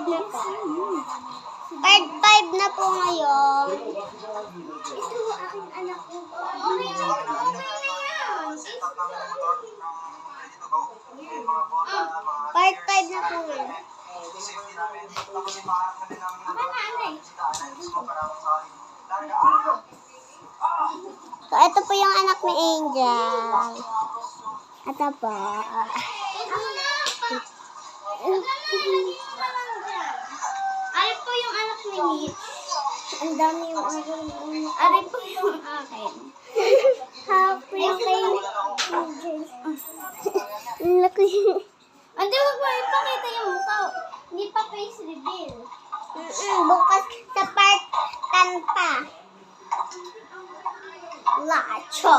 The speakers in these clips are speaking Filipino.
na po. Part 5 na po ngayon. Ito, aking anak ko. Okay na yan. Part 5 na po yun. So, ito po yung anak ni Angel. Ito po. Ari po yung anak ni Mitch. Ang dami yung aking Ari po yung akin. happy kay Angel. Ang laki. Hindi, wag mo ipakita yung mukha. Hindi pa face reveal. Bukas sa part 10 pa. Lacho.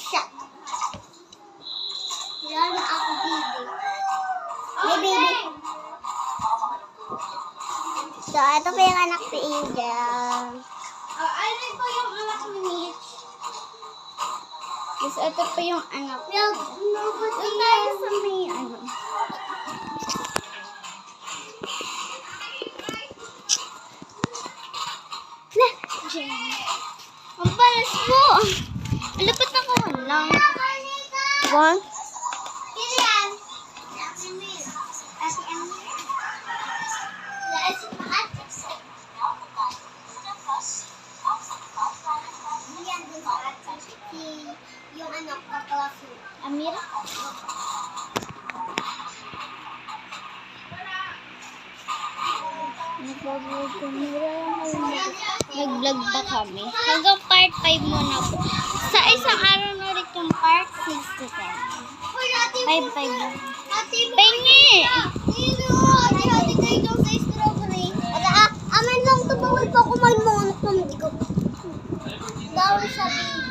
Shut. Yan ako, baby. Hey, baby. So, ito pa yung anak ni Angel. Ari po yung anak ni Mitch. Tapos, ito pa yung anak. Doon tayo sa may ano. Ang palas mo. Ang lapit na ko lang. One. Sino yan? Ate Emil. Ate Emil. Ate yan din sa ate. Yung ano, kaklase. Amira. Nag-vlog ba kami? Hanggang part 5 muna po. Sa isang araw na ulit yung part 6 to 10. 5 lang. Pengi! Ate kayo daw sa strawberry. Amin lang ito. Bawal pa kumain mo. Bawal sa baby.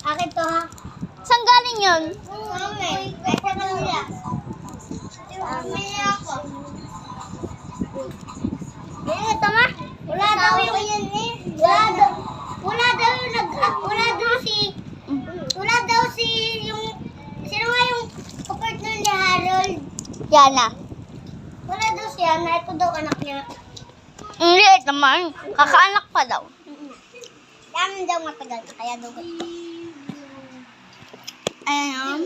Akin to ha. Saan galing yun? Mami, ito na nila. Mami ako. Ito ma. Wala daw yan eh. Wala daw si yung sino nga yung partner ni Harold? Yana. Wala daw siya na ito daw anak niya. Hindi naman. Kakaanak pa daw. Dami daw matagal kaya daw. Ayan.